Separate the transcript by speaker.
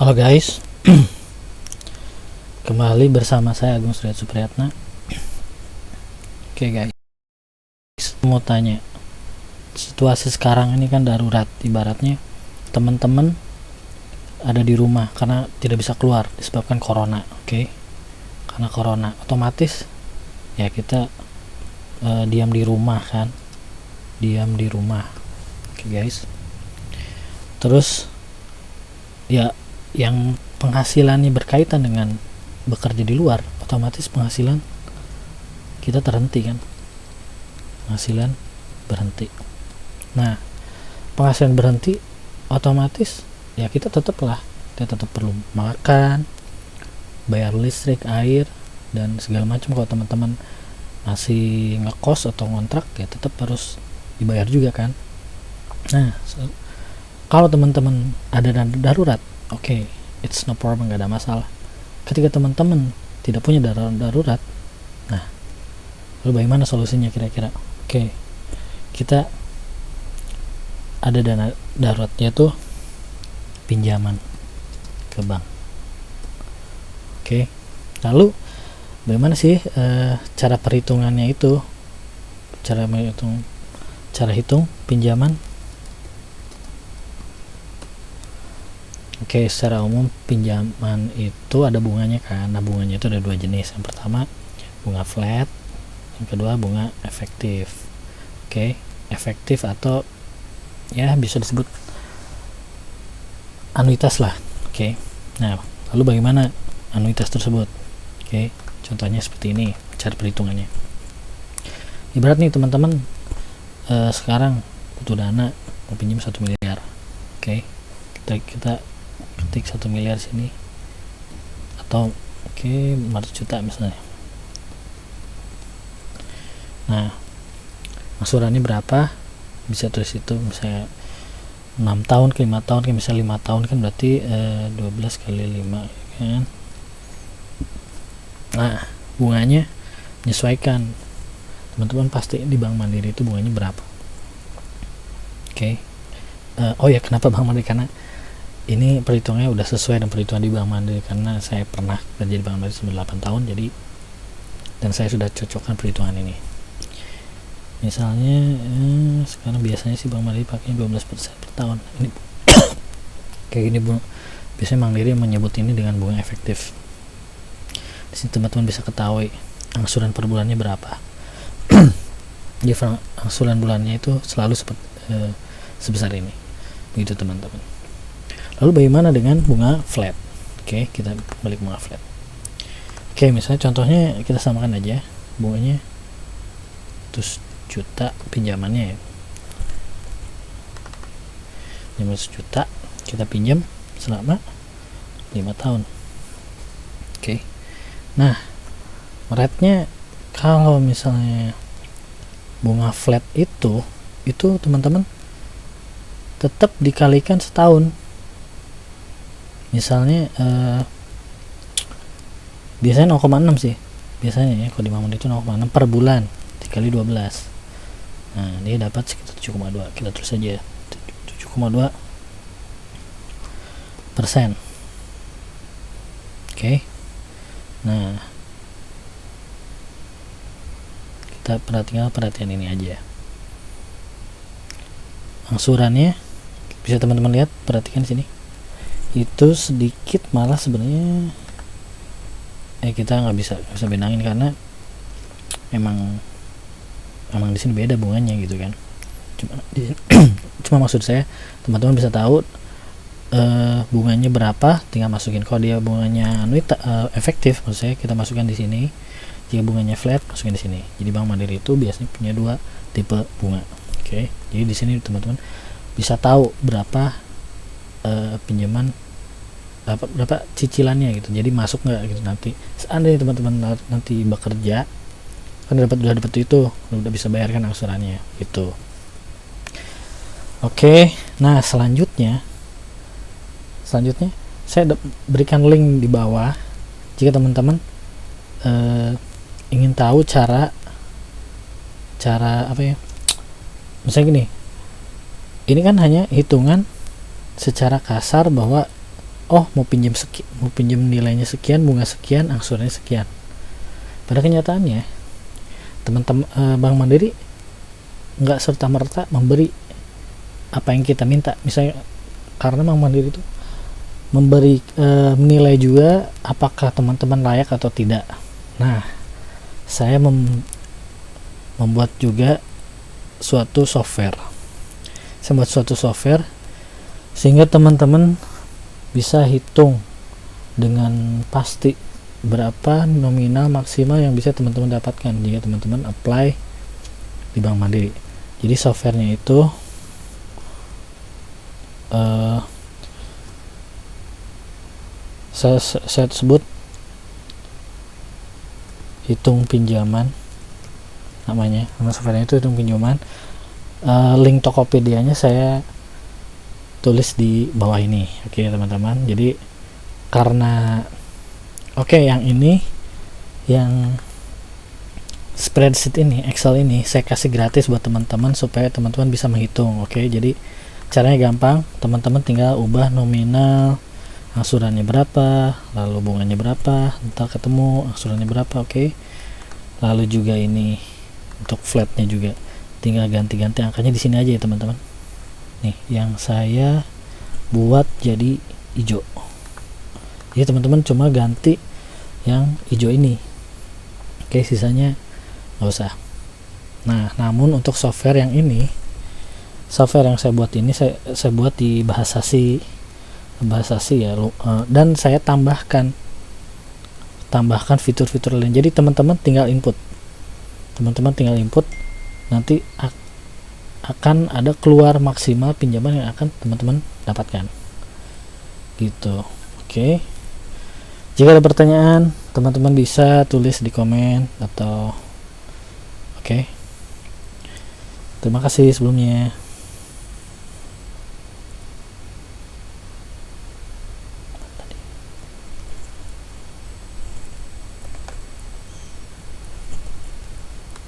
Speaker 1: Halo guys, kembali bersama saya Agung Surya Supriyatna. Oke guys, mau tanya, situasi sekarang ini kan darurat, ibaratnya teman-teman ada di rumah karena tidak bisa keluar disebabkan corona. Oke, karena corona otomatis ya kita diam di rumah kan, diam di rumah. Oke guys, terus ya yang penghasilannya berkaitan dengan bekerja di luar, otomatis penghasilan kita terhenti kan, penghasilan berhenti. Nah, penghasilan berhenti otomatis ya kita tetap perlu makan, bayar listrik, air, dan segala macam. Kalau teman-teman masih ngekos atau ngontrak ya tetap harus dibayar juga kan. Nah, kalau teman-teman ada darurat, oke, it's no problem, nggak ada masalah. Ketika teman-teman tidak punya darurat, nah, lalu bagaimana solusinya kira-kira? Oke, kita ada dana daruratnya tuh pinjaman ke bank. Oke, lalu bagaimana sih cara perhitungannya itu? Cara hitung pinjaman. Oke, secara umum pinjaman itu ada bunganya kan. Nah, bunganya itu ada dua jenis. Yang pertama bunga flat, yang kedua bunga efektif. Oke, efektif atau ya bisa disebut anuitas lah. Oke, nah lalu bagaimana anuitas tersebut? Oke, contohnya seperti ini cara perhitungannya. Ibarat nih teman-teman sekarang butuh dana mau pinjam 1 miliar. Oke, kita ketik 1 miliar sini, atau 500 juta misalnya. Nah, angsurannya berapa? Bisa tulis itu, misalnya 6 tahun ke 5 tahun ke misalnya 5 tahun kan berarti 12 kali 5 kan. Nah, bunganya menyesuaikan. Teman-teman pasti di Bank Mandiri itu bunganya berapa. Oke. Oh ya, kenapa Bank Mandiri? Karena ini perhitungannya udah sesuai dengan perhitungan di Bank Mandiri, karena saya pernah kerja di Bank Mandiri selama 8 tahun, jadi dan saya sudah cocokkan perhitungan ini. Misalnya sekarang biasanya sih Bank Mandiri pakai 12% per tahun. Ini kayak gini Bu. Biasanya Bank Mandiri menyebut ini dengan bunga efektif. Di sini teman-teman bisa ketahui angsuran per bulannya berapa. Jadi angsuran bulannya itu selalu sebesar ini. Begitu teman-teman. Lalu bagaimana dengan bunga flat? Oke, kita balik bunga flat. Oke, misalnya contohnya kita samakan aja bunganya 100 juta pinjamannya ya. 500 juta kita pinjam selama 5 tahun. Oke. Nah, rate-nya kalau misalnya bunga flat itu teman-teman tetap dikalikan setahun. Misalnya biasanya 0,6 sih. Biasanya ya kalau di Bank Mandiri itu 0,6 per bulan dikali 12. Nah, dia dapat sekitar 7,2. Kita terus saja 7,2%. Oke. Nah, kita perhatian ini aja. Angsurannya bisa teman-teman lihat, perhatikan sini. Itu sedikit malah sebenarnya kita nggak bisa benangin karena emang di sini beda bunganya gitu kan. Cuma maksud saya teman-teman bisa tahu bunganya berapa, tinggal masukin. Kalau dia bunganya efektif, maksud saya kita masukkan di sini. Jika bunganya flat, masukin di sini. Jadi Bank Mandiri itu biasanya punya dua tipe bunga. Oke, jadi di sini teman-teman bisa tahu berapa pinjaman, berapa cicilannya gitu. Jadi masuk nggak gitu nanti. Seandainya teman-teman nanti bekerja kan udah dapat itu, udah bisa bayarkan angsurannya gitu. Oke, nah selanjutnya saya berikan link di bawah jika teman-teman ingin tahu cara apa ya, misalnya gini, ini kan hanya hitungan secara kasar bahwa oh mau pinjam nilainya sekian, bunga sekian, angsurannya sekian. Pada kenyataannya teman-teman Bank Mandiri nggak serta merta memberi apa yang kita minta. Misalnya karena Bank Mandiri itu memberi menilai juga apakah teman-teman layak atau tidak. Nah, saya membuat juga suatu software. Saya buat suatu software sehingga teman-teman bisa hitung dengan pasti berapa nominal maksimal yang bisa teman-teman dapatkan jika teman-teman apply di Bank Mandiri. Jadi softwarenya itu saya sebut hitung pinjaman, nama softwarenya itu hitung pinjaman. Link Tokopedia-nya saya tulis di bawah ini. Oke, teman-teman. Jadi karena yang ini, yang spreadsheet ini, Excel ini saya kasih gratis buat teman-teman supaya teman-teman bisa menghitung. Oke, jadi caranya gampang. Teman-teman tinggal ubah nominal, angsurannya berapa, lalu bunganya berapa, ntar ketemu angsurannya berapa. Oke. Lalu juga ini untuk flatnya juga tinggal ganti-ganti angkanya di sini aja ya teman-teman. Nih yang saya buat jadi hijau. Jadi teman-teman cuma ganti yang hijau ini. Oke, sisanya nggak usah. Nah, namun untuk software yang ini, software yang saya buat ini saya buat di bahasa C ya, dan saya tambahkan fitur-fitur lain. Jadi teman-teman tinggal input, nanti akan ada keluar maksimal pinjaman yang akan teman-teman dapatkan gitu. Oke, jika ada pertanyaan teman-teman bisa tulis di komen atau oke. Terima kasih sebelumnya.